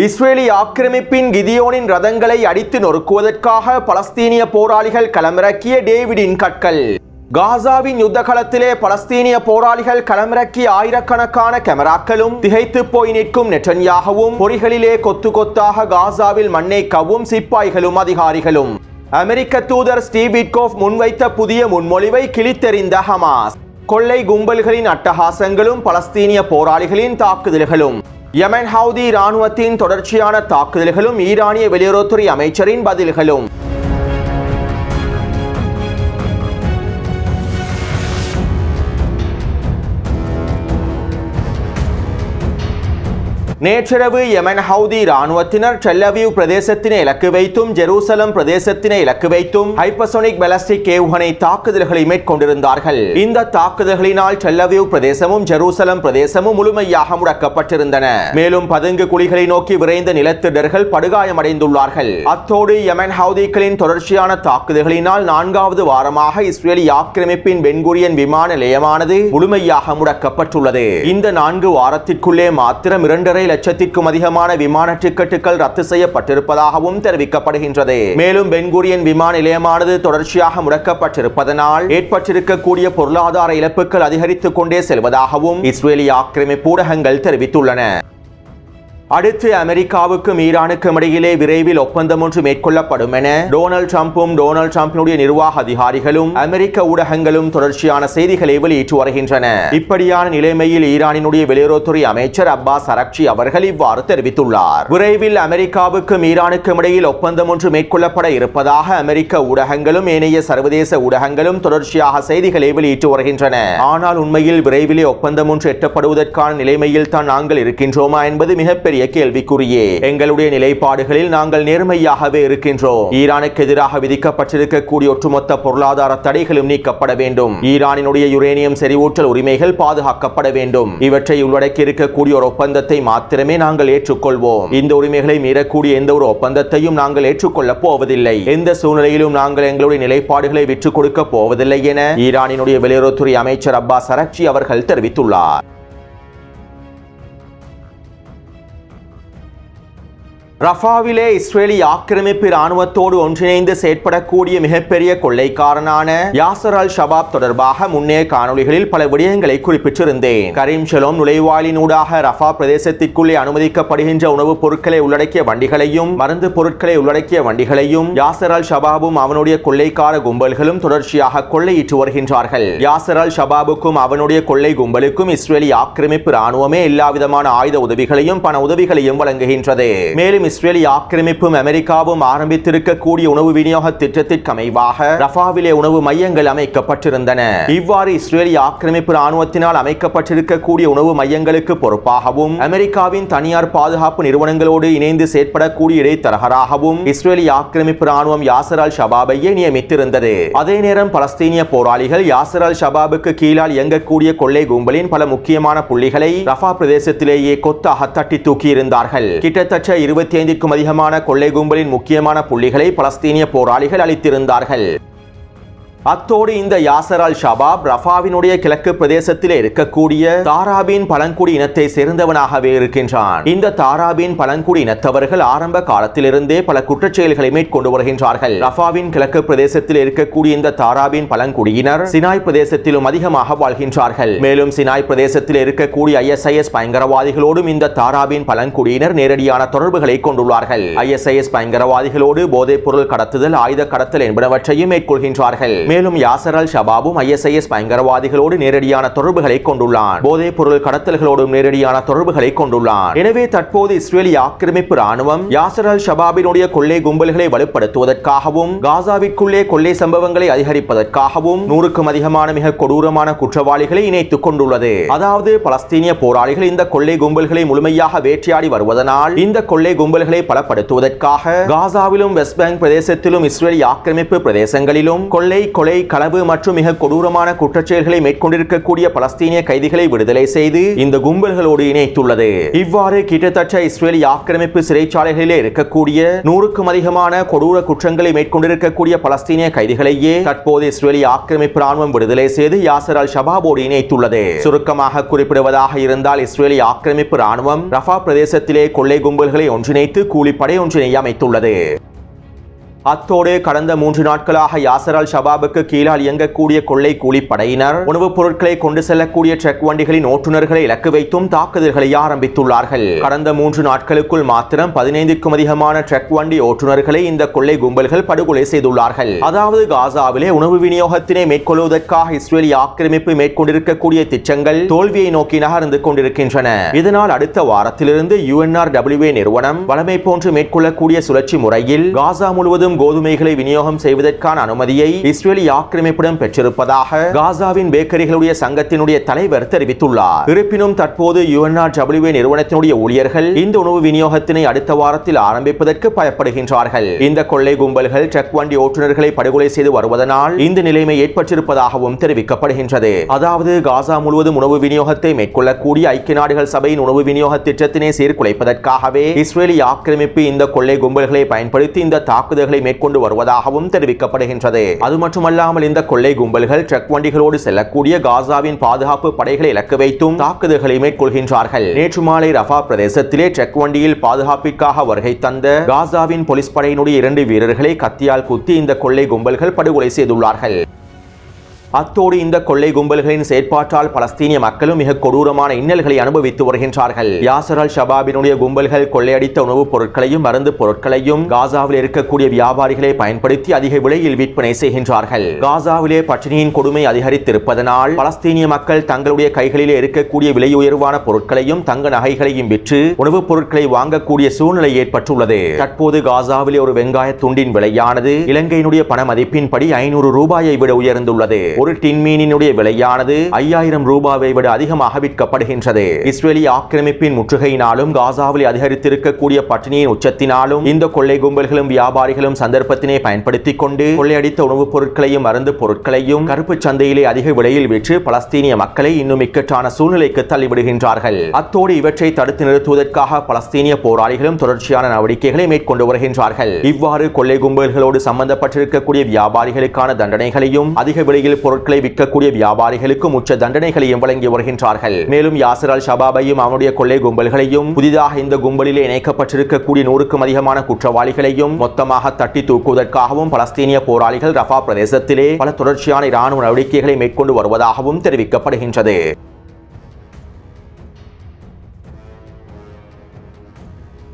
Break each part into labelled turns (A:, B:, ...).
A: Israeli ஆக்கிரமிப்பின் கிதியோனின் ரதங்களை அடித்து நொறுக்குவதற்காக பலஸ்தீனிய போராளிகள் களமிறக்கிய டேவிடின் கற்கள். காசாவின் யுத்த களத்திலே பலஸ்தீனிய போராளிகள் களமிறக்கிய ஆயிரக்கணக்கான கேமராக்களும் திகைத்து போய் நிற்கும் நெட்டன்யாகவும் பொறிகளிலே கொத்து கொத்தாக காசாவில் மண்ணை கவ்வும் சிப்பாய்களும் அதிகாரிகளும். அமெரிக்க தூதர் ஸ்டீவ் விட்கோஃப் முன்வைத்த புதிய முன்மொழிவை கிழித்தெறிந்த ஹமாஸ். கொள்ளை கும்பல்களின் அட்டகாசங்களும் பலஸ்தீனிய போராளிகளின் தாக்குதல்களும். யெமன் ஹவுதி இராணுவத்தின் தொடர்ச்சியான தாக்குதல்களும் ஈரானிய வெளியுறவுத்துறை அமைச்சரின் பதில்களும். நேற்றிரவு யெமன் ஹவுதி இராணுவத்தினர் டெல் அவீவ் பிரதேசத்தினை இலக்கு வைத்தும் ஜெருசலம் பிரதேசத்தினை இலக்கு வைத்தும் ஹைப்பர்சோனிக் பாலிஸ்டிக் ஏவுகணை தாக்குதல்களை மேற்கொண்டிருந்தார்கள். இந்த தாக்குதல்களினால் டெல் அவீவ் பிரதேசமும் ஜெருசலம் பிரதேசமும் முழுமையாக முடக்கப்பட்டிருந்தன. மேலும் பதுங்கு குழிகளை நோக்கி விரைந்த நிலத்திடர்கள் படுகாயமடைந்துள்ளார்கள். அத்தோடு யெமன் ஹவுதிகளின் தொடர்ச்சியான தாக்குதல்களினால் 4வது வாரமாக இஸ்ரேலி ஆக்கிரமிப்பின் பென்குரியன் விமான நிலையமானது முழுமையாக முடக்கப்பட்டுள்ளது. இந்த 4 வாரத்திற்குள்ளே மாத்திரம் 2.5 லட்சத்திற்கும் அதிகமான விமான டிக்கெட்டுகள் ரத்து செய்யப்பட்டிருப்பதாகவும் தெரிவிக்கப்படுகின்றது. மேலும் பென்குரியன் விமான நிலையமானது தொடர்ச்சியாக முடக்கப்பட்டிருப்பதனால் ஏற்பட்டிருக்கக்கூடிய பொருளாதார இழப்புகள் அதிகரித்துக் கொண்டே செல்வதாகவும் இஸ்ரேலிய ஆக்கிரமிப்பு ஊடகங்கள் தெரிவித்துள்ளன. அடுத்து அமெரிக்காவுக்கும் ஈரானுக்கும் இடையிலே விரைவில் ஒப்பந்தம் ஒன்று மேற்கொள்ளப்படும் என டொனால்ட் ட்ரம்பும் டொனால்ட் ட்ரம்பினுடைய நிர்வாக அதிகாரிகளும் அமெரிக்க ஊடகங்களும் தொடர்ச்சியான செய்திகளை வெளியிட்டு வருகின்றன. இப்படியான நிலைமையில் ஈரானினுடைய வெளியுறவுத்துறை அமைச்சர் அப்பாஸ் அரக்சி அவர்கள் இவ்வாறு தெரிவித்துள்ளார். விரைவில் அமெரிக்காவுக்கும் ஈரானுக்கும் இடையில் ஒப்பந்தம் ஒன்று மேற்கொள்ளப்பட இருப்பதாக அமெரிக்க ஊடகங்களும் ஏனைய சர்வதேச ஊடகங்களும் தொடர்ச்சியாக செய்திகளை வெளியிட்டு வருகின்றன. ஆனால் உண்மையில் விரைவிலே ஒப்பந்தம் ஒன்று எட்டப்படுவதற்கான நிலைமையில் தான் நாங்கள் இருக்கின்றோமா என்பது மிகப்பெரிய கேள்விக்குறியே. எங்களுடைய நிலைப்பாடுகளில் நாங்கள் நேர்மையாகவே இருக்கின்றோம். ஈரானுக்கு எதிராக விதிக்கப்பட்டிருக்கக்கூடிய ஒட்டுமொத்த பொருளாதார தடைகளும் நீக்கப்பட வேண்டும். ஈரானினுடைய யுரேனியம் செறிவூட்டல் உரிமைகள் பாதுகாக்கப்பட வேண்டும். இவற்றை உள்ளடக்கி இருக்கக்கூடிய ஒரு ஒப்பந்தத்தை மாத்திரமே நாங்கள் ஏற்றுக்கொள்வோம். இந்த உரிமைகளை மீறக்கூடிய எந்த ஒரு ஒப்பந்தத்தையும் நாங்கள் ஏற்றுக்கொள்ளப் போவதில்லை. எந்த சூழ்நிலையிலும் நாங்கள் எங்களுடைய நிலைப்பாடுகளை விற்றுக் கொடுக்க போவதில்லை என ஈரானினுடைய வெளியுறவுத்துறை அமைச்சர் அப்பாஸ் அரக்சி அவர்கள் தெரிவித்துள்ளார். ரஃபாவிலே இஸ்ரேலி ஆக்கிரமிப்பு இராணுவத்தோடு ஒன்றிணைந்து செயற்படக்கூடிய மிகப்பெரிய கொள்ளைக்காரனான யாசர் அல் ஷபாப் தொடர்பாக முன்னே காணொளிகளில் பல விடயங்களை குறிப்பிட்டிருந்தேன். கரீம் ஷலோம் நுழைவாயிலினூடாக ரஃபா பிரதேசத்திற்குள்ளே அனுமதிக்கப்படுகின்ற உணவுப் பொருட்களை உள்ளடக்கிய வண்டிகளையும் மருந்து பொருட்களை உள்ளடக்கிய வண்டிகளையும் யாசர் அல் ஷபாபும் அவனுடைய கொள்ளைக்கார கும்பல்களும் தொடர்ச்சியாக கொள்ளையிட்டு வருகின்றார்கள். யாசர் அல் ஷபாபுக்கும் அவனுடைய கொள்ளை கும்பலுக்கும் இஸ்ரேலி ஆக்கிரமிப்பு இராணுவமே எல்லாவிதமான ஆயுத உதவிகளையும் பண உதவிகளையும் வழங்குகின்றது. மேலும் இஸ்ரேலி ஆக்கிரமிப்பும் அமெரிக்காவும் ஆரம்பித்திருக்கக்கூடிய உணவு விநியோக திட்டத்திற்கு அமைவாக ரஃபாவிலே உணவு மையங்கள் அமைக்கப்பட்டிருந்தன. இவ்வாறு இஸ்ரேலி ஆக்கிரமிப்பு இராணுவத்தினால் அமைக்கப்பட்டிருக்கக்கூடிய உணவு மையங்களுக்கு பொறுப்பாகவும் அமெரிக்காவின் தனியார் பாதுகாப்பு நிறுவனங்களோடு இணைந்து செயற்படக்கூடிய இடைத்தரகராகவும் இஸ்ரேலி ஆக்கிரமிப்பு இராணுவம் யாசர் அல் ஷபாபையே நியமித்திருந்தது. அதே நேரம் பலஸ்தீனிய போராளிகள் யாசர் அல் ஷபாபுக்கு கீழால் இயங்கக்கூடிய கொள்ளை கும்பலின் பல முக்கியமான புள்ளிகளை ரஃபா பிரதேசத்திலேயே கொத்தாக தட்டி தூக்கியிருந்தார்கள். கிட்டத்தட்ட 25க்கும் அதிகமான கொள்ளை கும்பலின் முக்கியமான புள்ளிகளை பலஸ்தீனிய போராளிகள் அளித்திருந்தார்கள். அத்தோடு இந்த யாசர் அல் ஷபாப் ரஃபாவினுடைய கிழக்கு பிரதேசத்தில் இருக்கக்கூடிய தாராபின் பழங்குடி இனத்தை சேர்ந்தவனாகவே இருக்கின்றான். இந்த தாராபின் பழங்குடி இனத்தவர்கள் ஆரம்ப காலத்திலிருந்தே பல குற்றச்செயல்களை மேற்கொண்டு வருகின்றார்கள். ரஃபாவின் கிழக்கு பிரதேசத்தில் இருக்கக்கூடிய இந்த தாராபின் பழங்குடியினர் சினாய் பிரதேசத்திலும் அதிகமாக வாழ்கின்றார்கள். மேலும் சினாய் பிரதேசத்தில் இருக்கக்கூடிய ISIS பயங்கரவாதிகளோடும் இந்த தாராபின் பழங்குடியினர் நேரடியான தொடர்புகளை கொண்டுள்ளார்கள். ISIS பயங்கரவாதிகளோடு போதைப் பொருள் கடத்துதல், ஆயுத கடத்தல் என்பனவற்றையும் மேற்கொள்கின்றார்கள். மேலும் யாசர் அல் ஷபாபும் ISIS பயங்கரவாதிகளோடு நேரடியான தொடர்புகளை கொண்டுள்ளான். போதைப் பொருள் கடத்தல்களோடும் நேரடியான தொடர்புகளை கொண்டுள்ளான். எனவே தற்போது இஸ்ரேலி ஆக்கிரமிப்பு இராணுவம் யாசர் அல் ஷபாபினுடைய கொள்ளை கும்பல்களை வலுப்படுத்துவதற்காகவும் காசாவிற்குள்ளே கொள்ளை சம்பவங்களை அதிகரிப்பதற்காகவும் 100க்கும் அதிகமான மிக கொடூரமான குற்றவாளிகளை இணைத்துக் கொண்டுள்ளது. அதாவது பலஸ்தீனிய போராளிகள் இந்த கொள்ளை கும்பல்களை முழுமையாக வேட்டையாடி வருவதனால் இந்த கொள்ளை கும்பல்களை பலப்படுத்துவதற்காக காசாவிலும் வெஸ்ட் பேங்க் பிரதேசத்திலும் இஸ்ரேலி ஆக்கிரமிப்பு பிரதேசங்களிலும் கொள்ளை கொலை, களவு மற்றும் மிக கொடூரமான குற்றச்செயல்களை மேற்கொண்டிருக்கக்கூடிய பலஸ்தீனிய கைதிகளை விடுதலை செய்து இந்த கும்பல்களோடு இணைத்துள்ளது. இவ்வாறு கிட்டத்தட்ட இஸ்ரேலி ஆக்கிரமிப்பு சிறைச்சாலைகளிலே இருக்கக்கூடிய 100க்கும் அதிகமான கொடூர குற்றங்களை மேற்கொண்டிருக்கக்கூடிய பலஸ்தீனிய கைதிகளையே தற்போது இஸ்ரேலி ஆக்கிரமிப்பு ராணுவம் விடுதலை செய்து யாசர் அல் ஷபாபோடு இணைத்துள்ளது. சுருக்கமாக குறிப்பிடுவதாக இருந்தால் இஸ்ரேலி ஆக்கிரமிப்பு ராணுவம் ரஃபா பிரதேசத்திலே கொள்ளை கும்பல்களை ஒன்றிணைத்து கூலிப்படை ஒன்றினை அமைத்துள்ளது. அத்தோடு கடந்த 3 நாட்களாக யாசர் அல் ஷபாபுக்கு கீழால் இயங்கக்கூடிய கொள்ளை கூலிப்படையினர் உணவுப் பொருட்களை கொண்டு செல்லக்கூடிய ட்ரக் வண்டிகளின் ஓட்டுநர்களை இலக்கு வைத்தும் தாக்குதல்களை ஆரம்பித்துள்ளார்கள். கடந்த 3 நாட்களுக்குள் மாத்திரம் 15க்கும் அதிகமான ட்ரக் வண்டி ஓட்டுநர்களை இந்த கொள்ளை கும்பல்கள் படுகொலை செய்துள்ளார்கள். அதாவது காசாவிலே உணவு விநியோகத்தினை மேற்கொள்வதற்காக இஸ்ரேலி ஆக்கிரமிப்பு மேற்கொண்டிருக்கக்கூடிய திட்டங்கள் தோல்வியை நோக்கி நகர்ந்து கொண்டிருக்கின்றன. இதனால் அடுத்த வாரத்திலிருந்து UNRWA நிறுவனம் வளமை போன்று மேற்கொள்ளக்கூடிய சுழற்சி முறையில் காசா முழுவதும் கோதுமைகளை விநியோகம் செய்வதற்கான அனுமதியை இஸ்ரேலி ஆக்கிரமிப்பிடம் பெற்றிருப்பதாக காசாவின் பேக்கரிகளுடைய சங்கத்தினுடைய தலைவர் தெரிவித்துள்ளார். இருப்பினும் தற்போது UNRWA நிறுவனத்தினுடைய ஊழியர்கள் இந்த உணவு விநியோகத்தினை அடுத்த வாரத்தில் ஆரம்பிப்பதற்கு பயப்படுகின்றார்கள். இந்த கொள்ளை கும்பல்கள் ட்ரக் வண்டி ஓட்டுநர்களை படுகொலை செய்து வருவதனால் இந்த நிலைமை ஏற்பட்டிருப்பதாகவும் தெரிவிக்கப்படுகின்றது. அதாவது காசா முழுவதும் உணவு விநியோகத்தை மேற்கொள்ளக்கூடிய ஐக்கிய நாடுகள் சபையின் உணவு விநியோக திட்டத்தினை சீர்குலைப்பதற்காகவே இஸ்ரேலி ஆக்கிரமிப்பு இந்த கொள்ளை கும்பல்களை பயன்படுத்தி இந்த தாக்குதல்களை மேற்கொண்டு வருவதாகவும் தெரிவிக்கப்படுகின்றது. அது மட்டுமல்லாமல் இந்த கொள்ளை கும்பல்கள் ட்ரக் வண்டிகளோடு செல்லக்கூடிய காசாவின் பாதுகாப்பு படைகளை இலக்கு வைத்தும் தாக்குதல்களை மேற்கொள்கின்றார்கள். நேற்று மாலை ரஃபா பிரதேசத்திலே ட்ரக் வண்டியில் பாதுகாப்பிற்காக வருகை தந்த காசாவின் போலீஸ் படையினுடைய 2 வீரர்களை கத்தியால் குத்தி இந்த கொள்ளை கும்பல்கள் படுகொலை செய்துள்ளார்கள். அத்தோடு இந்த கொள்ளை கும்பல்களின் செயற்பாட்டால் பலஸ்தீனிய மக்களும் மிக கொடூரமான இன்னல்களை அனுபவித்து வருகின்றார்கள். யாசர் அல் ஷபாபினுடைய கும்பல்கள் கொள்ளையடித்த உணவுப் பொருட்களையும் மருந்து பொருட்களையும் காசாவில் இருக்கக்கூடிய வியாபாரிகளை பயன்படுத்தி அதிக விலையில் விற்பனை செய்கின்றார்கள். காசாவிலே பட்டினியின் கொடுமை அதிகரித்திருப்பதனால் பலஸ்தீனிய மக்கள் தங்களுடைய கைகளிலே இருக்கக்கூடிய விலை உயர்வான பொருட்களையும் தங்க நகைகளையும் விற்று உணவுப் பொருட்களை வாங்கக்கூடிய சூழ்நிலை ஏற்பட்டுள்ளது. தற்போது காசாவிலே ஒரு வெங்காய துண்டின் விலையானது இலங்கையினுடைய பண மதிப்பின்படி 500 ரூபாயை விட உயர்ந்துள்ளது. ஒரு டின் மீனினுடைய விலையானது 5000 ரூபாயை விட அதிகமாக விற்கப்படுகின்றது. இஸ்ரேலி ஆக்கிரமிப்பின் முற்றுகையினாலும் காசாவில் அதிகரித்திருக்கக்கூடிய பட்டினியின் உச்சத்தினாலும் இந்த கொள்ளை கும்பல்களும் வியாபாரிகளும் சந்தர்ப்பத்தினை பயன்படுத்திக் கொண்டு கொள்ளையடித்த உணவுப் பொருட்களையும் மருந்து பொருட்களையும் கருப்பு சந்தையிலே அதிக விலையில் விற்று பலஸ்தீனிய மக்களை இன்னும் இக்கட்டான சூழ்நிலைக்கு தள்ளிவிடுகின்றார்கள். அத்தோடு இவற்றை தடுத்து நிறுத்துவதற்காக பலஸ்தீனிய போராளிகளும் தொடர்ச்சியான நடவடிக்கைகளை மேற்கொண்டு வருகின்றார்கள். இவ்வாறு கொள்ளை கும்பல்களோடு சம்பந்தப்பட்டிருக்கக்கூடிய வியாபாரிகளுக்கான தண்டனைகளையும் அதிக விலையில் பொருட்களை விற்கக்கூடிய வியாபாரிகளுக்கும் உச்ச தண்டனைகளையும் வழங்கி வருகின்றார்கள். மேலும் யாசர் அல் ஷபாபையும் அவனுடைய கொள்ளை கும்பல்களையும் புதிதாக இந்த கும்பலிலே இணைக்கப்பட்டிருக்கக்கூடிய 100க்கும் அதிகமான குற்றவாளிகளையும் மொத்தமாக தட்டி தூக்குவதற்காகவும் பலஸ்தீனிய போராளிகள் ரஃபா பிரதேசத்திலே பல தொடர்ச்சியான இராணுவ நடவடிக்கைகளை மேற்கொண்டு வருவதாகவும் தெரிவிக்கப்படுகின்றது.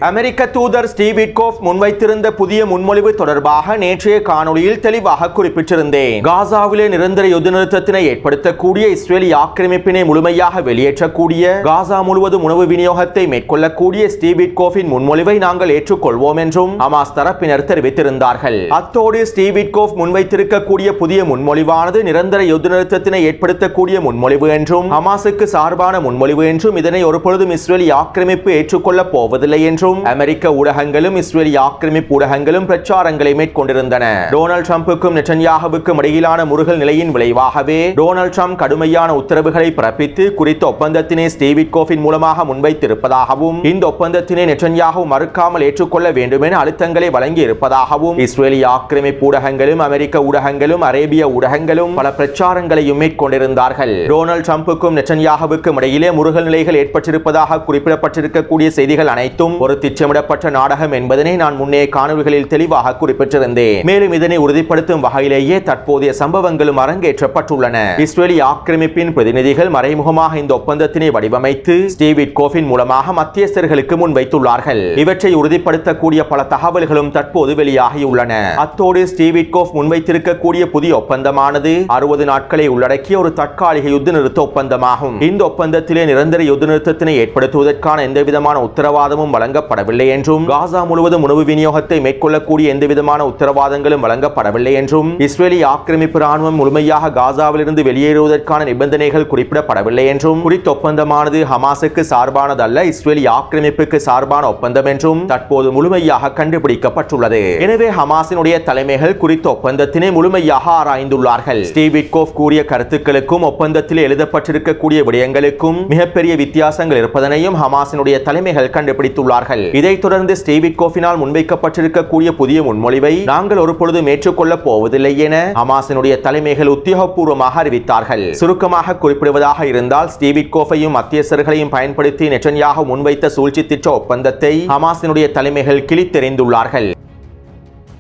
A: அமெரிக்க தூதர் ஸ்டீவ் விட்கோஃப் முன்வைத்திருந்த புதிய முன்மொழிவு தொடர்பாக நேற்றைய காணொளியில் தெளிவாக குறிப்பிட்டிருந்தேன். காசாவிலே நிரந்தர யுத்த நிறுத்தத்தினை ஏற்படுத்தக்கூடிய இஸ்ரேலி ஆக்கிரமிப்பினை முழுமையாக வெளியேற்றக்கூடிய காசா முழுவதும் உணவு விநியோகத்தை மேற்கொள்ளக்கூடிய ஸ்டீவ் விட்கோஃபின் முன்மொழிவை நாங்கள் ஏற்றுக்கொள்வோம் என்றும் ஹமாஸ் தரப்பினர் தெரிவித்திருந்தார்கள். அத்தோடு ஸ்டீவ் விட்கோஃப் முன்வைத்திருக்கக்கூடிய புதிய முன்மொழிவானது நிரந்தர யுத்த நிறுத்தத்தினை ஏற்படுத்தக்கூடிய முன்மொழிவு என்றும் ஹமாஸுக்கு சார்பான முன்மொழிவு என்றும் இதனை ஒருபொழுதும் இஸ்ரேலி ஆக்கிரமிப்பு ஏற்றுக்கொள்ளப் போவதில்லை என்றும் அமெரிக்க ஊடகங்களும் இஸ்ரேலி ஆக்கிரமிப்பு ஊடகங்களும் பிரச்சாரங்களை மேற்கொண்டிருந்தன. டொனால்ட் ட்ரம்புக்கும் நெட்டன்யாஹுவுக்கும் இடையிலான முருகல் நிலையின் விளைவாகவே டொனால்ட் ட்ரம்ப் கடுமையான உத்தரவுகளை பிறப்பித்து குறித்த ஒப்பந்தத்தினை ஸ்டீவ் விட்கோஃபின் மூலமாக முன்வைத்திருப்பதாகவும் இந்த ஒப்பந்தத்தினை நெட்டன்யாஹு மறுக்காமல் ஏற்றுக்கொள்ள வேண்டும் என அழுத்தங்களை வழங்கி இருப்பதாகவும் இஸ்ரேலி ஆக்கிரமிப்பு ஊடகங்களும் அமெரிக்க ஊடகங்களும் அரேபிய ஊடகங்களும் பல பிரச்சாரங்களையும் மேற்கொண்டிருந்தார்கள். டொனால்ட் ட்ரம்புக்கும் நெட்டன்யாஹுவுக்கும் இடையிலே முருகல் நிலைகள் ஏற்பட்டிருப்பதாக குறிப்பிடப்பட்டிருக்கக்கூடிய செய்திகள் அனைத்தும் ஒரு திட்டமிடப்பட்ட நாடகம் என்பதனை நான் முன்னே காணொளிகளில் தெளிவாக குறிப்பிட்டிருந்தேன். மேலும் இதனை உறுதிப்படுத்தும் வகையிலேயே தற்போதைய சம்பவங்களும் அரங்கேற்றப்பட்டுள்ளன. இஸ்ரேலி ஆக்கிரமிப்பின் பிரதிநிதிகள் மறைமுகமாக இந்த ஒப்பந்தத்தினை வடிவமைத்து ஸ்டீவ் விட்கோஃபின் மூலமாக மத்தியஸ்தர்களுக்கு முன்வைத்துள்ளார்கள். இவற்றை உறுதிப்படுத்தக்கூடிய பல தகவல்களும் தற்போது வெளியாகியுள்ளன. அத்தோடு ஸ்டீவ் விட்கோஃப் முன்வைத்திருக்கக்கூடிய புதிய ஒப்பந்தமானது 60 நாட்களை உள்ளடக்கிய ஒரு தற்காலிக யுத்த நிறுத்த ஒப்பந்தமாகும். இந்த ஒப்பந்தத்திலே நிரந்தர யுத்த நிறுத்தத்தினை ஏற்படுத்துவதற்கான எந்தவிதமான உத்தரவாதமும் வழங்க வழங்கப்படவில்லை என்றும் காசா முழுவதும் உணவு விநியோகத்தை மேற்கொள்ளக்கூடிய எந்தவிதமான உத்தரவாதங்களும் வழங்கப்படவில்லை என்றும் இஸ்ரேலி ஆக்கிரமிப்பு ராணுவம் முழுமையாக காசாவிலிருந்து வெளியேறுவதற்கான நிபந்தனைகள் குறிப்பிடப்படவில்லை என்றும் குறித்த ஒப்பந்தமானது ஹமாஸுக்கு சார்பானதல்ல, இஸ்ரேலி ஆக்கிரமிப்புக்கு சார்பான ஒப்பந்தம் என்றும் தற்போது முழுமையாக கண்டுபிடிக்கப்பட்டுள்ளது. எனவே ஹமாஸினுடைய தலைமைகள் குறித்த ஒப்பந்தத்தினை முழுமையாக ஆராய்ந்துள்ளார்கள். ஸ்டீவ் விட்கோஃப் கூறிய கருத்துக்களுக்கும் ஒப்பந்தத்தில் எழுதப்பட்டிருக்கக்கூடிய விடயங்களுக்கும் மிகப்பெரிய வித்தியாசங்கள் இருப்பதனையும் ஹமாஸினுடைய தலைமைகள் கண்டுபிடித்துள்ளார்கள். இதைத் தொடர்ந்து ஸ்டீவ் விட்கோஃபினால் முன்வைக்கப்பட்டிருக்கக்கூடிய புதிய முன்மொழிவை நாங்கள் ஒருபொழுதும் ஏற்றுக்கொள்ளப் போவதில்லை என ஹமாஸினுடைய தலைமைகள் உத்தியோகபூர்வமாக அறிவித்தார்கள். சுருக்கமாக குறிப்பிடுவதாக இருந்தால் ஸ்டீவ் விட்கோஃபையும் மத்தியஸ்தர்களையும் பயன்படுத்தி நெட்டன்யாஹு முன்வைத்த சூழ்ச்சி திட்ட ஒப்பந்தத்தை ஹமாஸினுடைய தலைமைகள் கிழித்தெறிந்துள்ளார்கள்.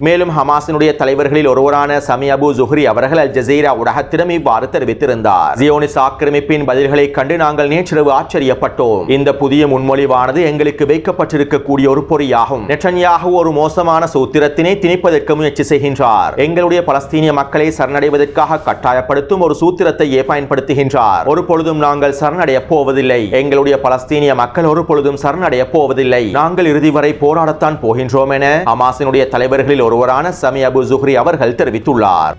A: மேலும் ஹமாஸினுடைய தலைவர்களில் ஒருவரான சமி அபு ஜுஹ்ரி அவர்கள் அல் ஜசீரா ஊடகத்திடம் இவ்வாறு தெரிவித்திருந்தார். ஜியோனிஸ் ஆக்கிரமிப்பின் பதில்களை கண்டு நாங்கள் நேற்றிரவு ஆச்சரியப்பட்டோம். இந்த புதிய முன்மொழிவானது எங்களுக்கு வைக்கப்பட்டிருக்கக்கூடிய ஒரு பொறியாகும். நெட்டன்யாஹு ஒரு மோசமான சூத்திரத்தினை திணிப்பதற்கு முயற்சி செய்கின்றார். எங்களுடைய பலஸ்தீனிய மக்களை சரணடைவதற்காக கட்டாயப்படுத்தும் ஒரு சூத்திரத்தையே பயன்படுத்துகின்றார். ஒரு பொழுதும் நாங்கள் சரணடைய போவதில்லை. எங்களுடைய பலஸ்தீனிய மக்கள் ஒரு பொழுதும் சரணடைய போவதில்லை. நாங்கள் இறுதி வரை போராடத்தான் போகின்றோம் என ஹமாஸினுடைய தலைவர்களில் ஒருவரான சமி அபு ஜுஹ்ரி அவர்கள் தெரிவித்துள்ளார்.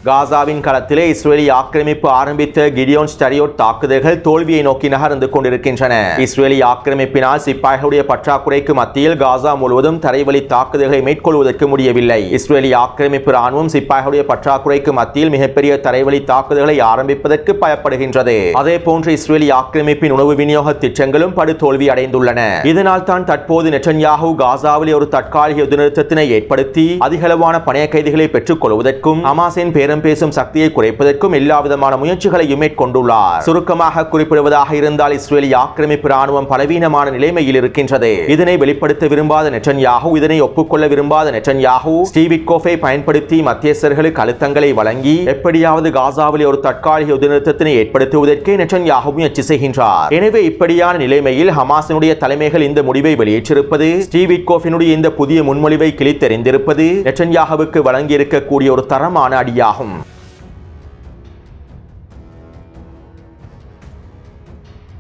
A: காசாவின் களத்திலே இஸ்ரேலி ஆக்கிரமிப்பு ஆரம்பித்த கிடியோன் ஸ்டரியோட் தாக்குதல்கள் தோல்வியை நோக்கி நகர்ந்து கொண்டிருக்கின்றன. இஸ்ரேலி ஆக்கிரமிப்பினால் சிப்பாய்களுடைய பற்றாக்குறைக்கு மத்தியில் காசா முழுவதும் தரைவழி தாக்குதல்களை மேற்கொள்வதற்கு முடியவில்லை. இஸ்ரேலி ஆக்கிரமிப்பு ராணுவம் சிப்பாய்களுடைய பற்றாக்குறைக்கு மத்தியில் மிகப்பெரிய தரைவழி தாக்குதல்களை ஆரம்பிப்பதற்கு பயப்படுகின்றது. அதே போன்று இஸ்ரேலி ஆக்கிரமிப்பின் உணவு விநியோக திட்டங்களும் படுதோல்வி அடைந்துள்ளன. இதனால் தான் தற்போது நெட்டன்யாஹு காசாவில் ஒரு தற்காலிக யுத்த நிறுத்தத்தினை ஏற்படுத்தி அதிகளவான பணைய கைதிகளை பெற்றுக் கொள்வதற்கும் ஹமாஸின் பேசும் சக்தியை குறைப்பதற்கும் எல்லாவிதமான முயற்சிகளையும் மேற்கொண்டுள்ளார். சுருக்கமாக குறிப்பிடுவதாக இருந்தால் இஸ்ரேலி ஆக்கிரமிப்பு ராணுவம் பலவீனமான நிலைமையில் இருக்கின்றது. இதனை வெளிப்படுத்த விரும்பாத நெட்டன்யாஹு, இதனை ஒப்புக்கொள்ள விரும்பாத நெட்டன்யாஹு ஸ்டீவ் விட்கோஃபை பயன்படுத்தி மத்தியஸ்தர்களுக்கு அழுத்தங்களை வழங்கி எப்படியாவது காசாவில் ஒரு தற்காலிக யுத்த நிறுத்தத்தினை ஏற்படுத்துவதற்கு நெட்டன்யாஹு முயற்சி செய்கின்றார். எனவே இப்படியான நிலைமையில் ஹமாஸினுடைய தலைமைகள் இந்த முடிவை வெளியேற்றிருப்பது, ஸ்டீவ் விட்கோஃபினுடைய இந்த புதிய முன்மொழிவை கிழித்தெறிந்திருப்பது நெட்டன்யாஹுவுக்கு வழங்கி இருக்கக்கூடிய ஒரு தரமான அடியாகும்.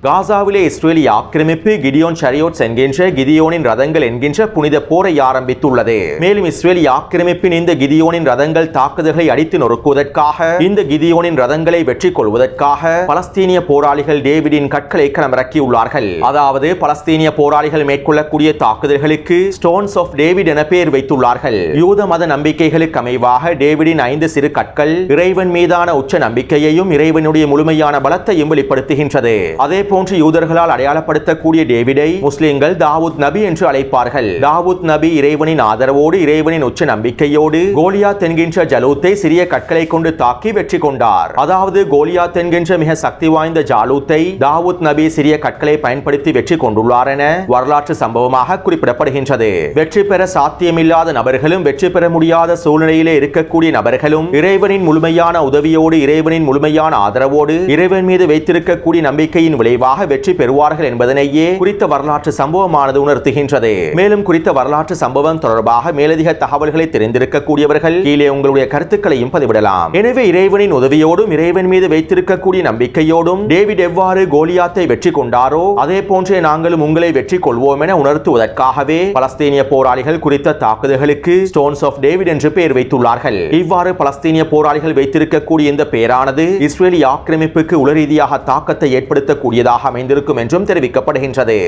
A: காசாவிலே இஸ்ரேலி ஆக்கிரமிப்பு கிடியோன் ஷரியோட்ஸ் என்கின்ற கிதியோனின் ரதங்கள் என்கின்ற புனித போரை ஆரம்பித்துள்ளது. மேலும் இஸ்ரேலி ஆக்கிரமிப்பின் இந்த கிதியோனின் ரதங்கள் தாக்குதல்களை அடித்து நொறுக்குவதற்காக, இந்த கிதியோனின் ரதங்களை வெற்றி கொள்வதற்காக பலஸ்தீனிய போராளிகள் டேவிடின் கற்களை களமிறக்கியுள்ளார்கள். அதாவது பலஸ்தீனிய போராளிகள் மேற்கொள்ளக்கூடிய தாக்குதல்களுக்கு ஸ்டோன்ஸ் ஆஃப் டேவிட் என பெயர் வைத்துள்ளார்கள். யூத மத நம்பிக்கைகளுக்கு அமைவாக டேவிடின் 5 சிறு கற்கள் இறைவன் மீதான உச்ச நம்பிக்கையையும் இறைவனுடைய முழுமையான பலத்தையும் வெளிப்படுத்துகின்றது. அதே போன்று யூதர்களால் அடையாளப்படுத்தக்கூடிய டேவிடை முஸ்லிம்கள் தாவூத் நபி என்று அழைப்பார்கள். தாவூத் நபி இறைவனின் ஆதரவோடு, இறைவனின் உச்ச நம்பிக்கையோடு கோலியாத் என்கின்ற ஜலூத்தை சிறிய கற்களை கொண்டு தாக்கி வெற்றி கொண்டார். அதாவது கோலியாத் என்கின்ற மிக சக்தி வாய்ந்த ஜாலூத்தை தாவூத் நபி சிறிய கற்களை பயன்படுத்தி வெற்றி கொண்டுள்ளார் என வரலாற்று சம்பவமாக குறிப்பிடப்படுகின்றது. வெற்றி பெற சாத்தியமில்லாத நபர்களும், வெற்றி பெற முடியாத சூழ்நிலையிலே இருக்கக்கூடிய நபர்களும் இறைவனின் முழுமையான உதவியோடு, இறைவனின் முழுமையான ஆதரவோடு, இறைவன் மீது வைத்திருக்கக்கூடிய நம்பிக்கையின் விளைவாக வெற்றி பெறுவார்கள் என்பதனையே குறித்த வரலாற்று சம்பவமானது உணர்த்துகின்றது. மேலும் குறித்த வரலாற்று சம்பவம் தொடர்பாக மேலதிக தகவல்களை தெரிந்திருக்கக்கூடியவர்கள் கீழே உங்களுடைய கருத்துக்களையும் பதிவிடலாம். எனவே இறைவனின் உதவியோடும், இறைவன் மீது வைத்திருக்கக்கூடிய நம்பிக்கையோடும் டேவிட் எவ்வாறு கோலியாத்தை வெற்றி கொண்டாரோ அதே போன்றே நாங்களும் உங்களை வெற்றி கொள்வோம் என உணர்த்துவதற்காகவே பலஸ்தீனிய போராளிகள் குறித்த தாக்குதல்களுக்கு ஸ்டோன்ஸ் ஆஃப் டேவிட் என்று பெயர் வைத்துள்ளார்கள். இவ்வாறு பலஸ்தீனிய போராளிகள் வைத்திருக்கக்கூடிய இந்த பெயரானது இஸ்ரேலி ஆக்கிரமிப்புக்கு உளரீதியாக தாக்கத்தை ஏற்படுத்தக்கூடியதாக அமைந்திருக்கும் என்றும் தெரிவிக்கப்படுகின்றது.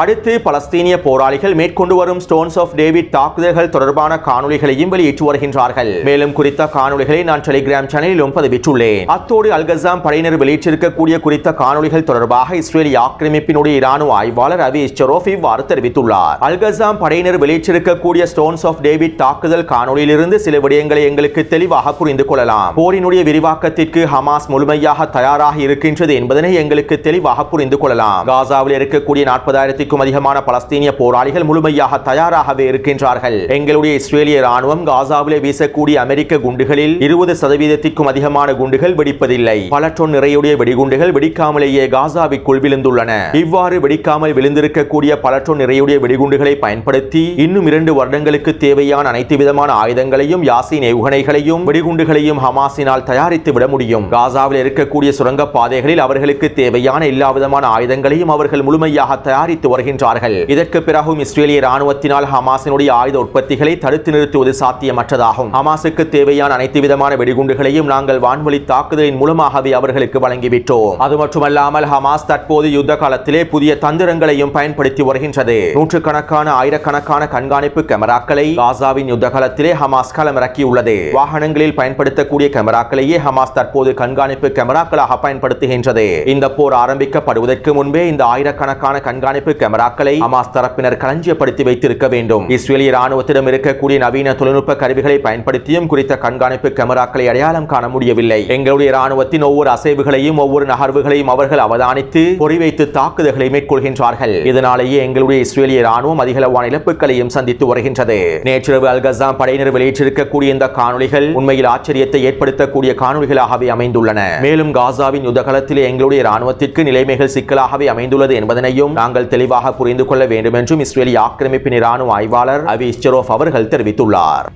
A: அடுத்து பலஸ்தீனிய போராளிகள் மேற்கொண்டு வரும் ஸ்டோன்ஸ் ஆஃப் டேவிட் தாக்குதல்கள் தொடர்பான காணொளிகளையும் வெளியிட்டு வருகின்றார்கள். மேலும் குறித்த காணொளிகளை நான் டெலிகிராம் சேனலிலும் பதிவிட்டுள்ளேன். அத்தோடு அல்கசாம் படையினர் வெளியிட்டிருக்கக்கூடிய குறித்த காணொளிகள் தொடர்பாக இஸ்ரேலி ஆக்கிரமிப்பினுடைய இராணுவ ஆய்வாளர் அவி இஸ்சரோஃப் இவ்வாறு தெரிவித்துள்ளார். அல்கசாம் படையினர் வெளியிட்டிருக்கக்கூடிய ஸ்டோன்ஸ் ஆஃப் டேவிட் தாக்குதல் காணொளியிலிருந்து சில விடயங்களை எங்களுக்கு தெளிவாக புரிந்து கொள்ளலாம். போரினுடைய விரிவாக்கத்திற்கு ஹமாஸ் முழுமையாக தயாராக இருக்கின்றது என்பதனை எங்களுக்கு தெளிவாக புரிந்து கொள்ளலாம். காசாவில் இருக்கக்கூடிய 40,000 அதிகமான பலஸ்தீனிய போராளிகள் முழுமையாக தயாராகவே இருக்கின்றார்கள். எங்களுடைய இஸ்ரேலிய ராணுவம் காசாவிலே வீசக்கூடிய அமெரிக்க குண்டுகளில் 20% அதிகமான குண்டுகள் வெடிப்பதில்லை. பல டன் நிறையுடைய வெடிகுண்டுகள் வெடிக்காமலேயே காசாவிற்குள் விழுந்துள்ளன. இவ்வாறு வெடிக்காமல் விழுந்திருக்கக்கூடிய பல டன் நிறையுடைய வெடிகுண்டுகளை பயன்படுத்தி இன்னும் 2 வருடங்களுக்கு தேவையான அனைத்து விதமான ஆயுதங்களையும், யாசின் ஏவுகணைகளையும், வெடிகுண்டுகளையும் ஹமாஸினால் தயாரித்து விட முடியும். காசாவில் இருக்கக்கூடிய சுரங்க பாதைகளில் அவர்களுக்கு தேவையான எல்லா விதமான ஆயுதங்களையும் அவர்கள் முழுமையாக தயாரித்து வருகின்றார்கள். இதற்கு பிறகும் இஸ்ரேலிய ராணுவத்தினால் ஹமாஸினுடைய ஆயுத உற்பத்திகளை தடுத்து நிறுத்துவது சாத்தியமற்றதாகும். ஹமாஸுக்கு தேவையான அனைத்து விதமான வெடிகுண்டுகளையும் நாங்கள் வான்வழி தாக்குதலின் மூலமாகவே அவர்களுக்கு வழங்கிவிட்டோம். அது மட்டுமல்லாமல் ஹமாஸ் தற்போது யுத்த காலத்திலே புதிய தந்திரங்களையும் பயன்படுத்தி வருகின்றது. நூற்றுக்கணக்கான ஆயிரக்கணக்கான கண்காணிப்பு கேமராக்களை காசாவின் யுத்த காலத்திலே ஹமாஸ் களமிறக்கியுள்ளது. வாகனங்களில் பயன்படுத்தக்கூடிய கேமராக்களையே ஹமாஸ் தற்போது கண்காணிப்பு கேமராக்களாக பயன்படுத்துகின்றது. இந்த போர் ஆரம்பிக்கப்படுவதற்கு முன்பே இந்த ஆயிரக்கணக்கான கண்காணிப்பு கேமராக்களை ஹமாஸ் தரப்பினர் களஞ்சியப்படுத்தி வைத்திருக்க வேண்டும். இஸ்ரேலிய ராணுவத்திடம் இருக்கக்கூடிய நவீன தொழில்நுட்ப கருவிகளை பயன்படுத்தியும் குறித்த கண்காணிப்பு கேமராக்களை அடையாளம் காண முடியவில்லை. எங்களுடைய ராணுவத்தின் ஒவ்வொரு அசைவுகளையும் ஒவ்வொரு நகர்வுகளையும் அவர்கள் அவதானித்து பொறிவைத்து தாக்குதல்களை மேற்கொள்கின்றார்கள். இதனாலேயே எங்களுடைய இஸ்ரேலிய ராணுவம் அதிகளவான இழப்புகளையும் சந்தித்து வருகின்றது. நேற்றிரவு அல் கஸாம் படையினர் வெளியிட்டிருக்கக்கூடிய இந்த காணொளிகள் உண்மையில் ஆச்சரியத்தை ஏற்படுத்தக்கூடிய காணொளிகளாகவே அமைந்துள்ளன. மேலும் காசாவின் யுத்த காலத்திலே எங்களுடைய ராணுவத்திற்கு நிலைமைகள் சிக்கலாகவே அமைந்துள்ளது என்பதனையும் நாங்கள் தெளிவாக புரிந்து கொள்ள வேண்டும் என்றும் இஸ்ரேலிய ஆக்கிரமிப்பின் ராணுவ ஆய்வாளர் அவி இஸ்சரோஃப் அவர்கள் தெரிவித்துள்ளார்.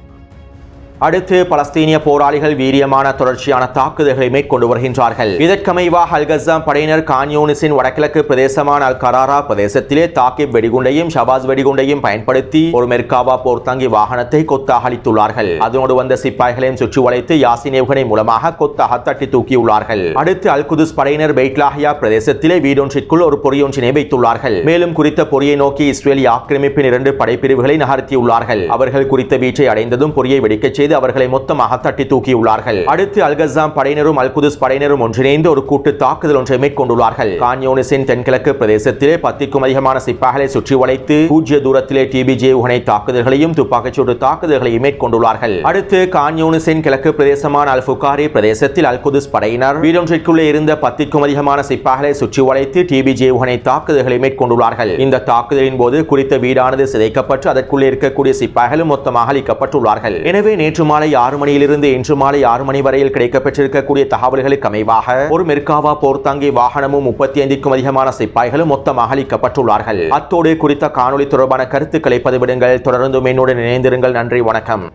A: அடுத்து பலஸ்தீனிய போராளிகள் வீரியமான தொடர்ச்சியான தாக்குதல்களை மேற்கொண்டு வருகின்றார்கள். இதற்கமைவாக அல் கஸாம் படையினர் கான் யூனிஸின் வடகிழக்கு பிரதேசமான அல் கராரா பிரதேசத்திலே தாக்கிப் வெடிகுண்டையும் ஷபாஸ் வெடிகுண்டையும் பயன்படுத்தி ஒரு மெர்காவா போர்த்தாங்கி வாகனத்தை கொத்தாக அளித்துள்ளார்கள். அதனோடு வந்த சிப்பாய்களையும் சுற்றி வளைத்து யாசின் ஏவுகணை மூலமாக கொத்தாக தட்டி தூக்கியுள்ளார்கள். அடுத்து அல் குதுஸ் படையினர் பெய்ட்லாஹியா பிரதேசத்திலே வீடொன்றிற்குள் ஒரு பொறியொன்றினை வைத்துள்ளார்கள். மேலும் குறித்த பொறியை நோக்கி இஸ்ரேலிய ஆக்கிரமிப்பின் 2 படைப்பிரிவுகளை நகர்த்தியுள்ளார்கள். அவர்கள் குறித்த வீச்சை அடைந்ததும் பொறியை வெடிக்கச் அவர்களை மொத்தமாக தட்டி தூக்கியுள்ளார்கள். அடுத்து அல் கஸாம் படையினரும் அல் குதுஸ் படையினரும் ஒன்றிணைந்து ஒரு கூட்டு தாக்குதல் ஒன்றை மேற்கொண்டுள்ளார்கள். கான் யூனிஸின் தென்கிழக்கு பிரதேசத்திலே 10க்கும் அதிகமான சிப்பாய்களை சுற்றி வளைத்து பூஜ்ய தூரத்திலே டிபிஜே ஏவுகணை தாக்குதல்களையும் துப்பாக்கிச்சூடு தாக்குதல்களையும் மேற்கொண்டுள்ளார்கள். அடுத்து கான் யூனிஸின் கிழக்கு பிரதேசமான அல் ஃபுகாரி பிரதேசத்தில் அல் குதுஸ் படையினர் வீடொன்றிற்குள்ளே இருந்த 10க்கும் அதிகமான சிப்பாய்களை சுற்றி வளைத்து டிபிஜே ஏவுகணை தாக்குதல்களை மேற்கொண்டுள்ளார்கள். இந்த தாக்குதலின் போது குறித்த வீடானது சிதைக்கப்பட்டு அதற்குள்ளே இருக்கக்கூடிய சிப்பாய்களும் மொத்தமாக அளிக்கப்பட்டுள்ளார்கள். எனவே நேற்று மாலை 6 மணியிலிருந்து இன்று மாலை 6 மணி வரையில் கிடைக்கப்பெற்றிருக்கக்கூடிய தகவல்களுக்கு அமைவாக ஒரு மெர்காவா போர்த்தாங்கி வாகனமும் 35க்கும் அதிகமான சிப்பாய்களும் மொத்தமாக அளிக்கப்பட்டுள்ளார்கள். அத்தோடு குறித்த காணொளி தொடர்பான கருத்துக்களை பதிவிடுங்கள். தொடர்ந்து என்னுடன் இணைந்திருங்கள். நன்றி, வணக்கம்.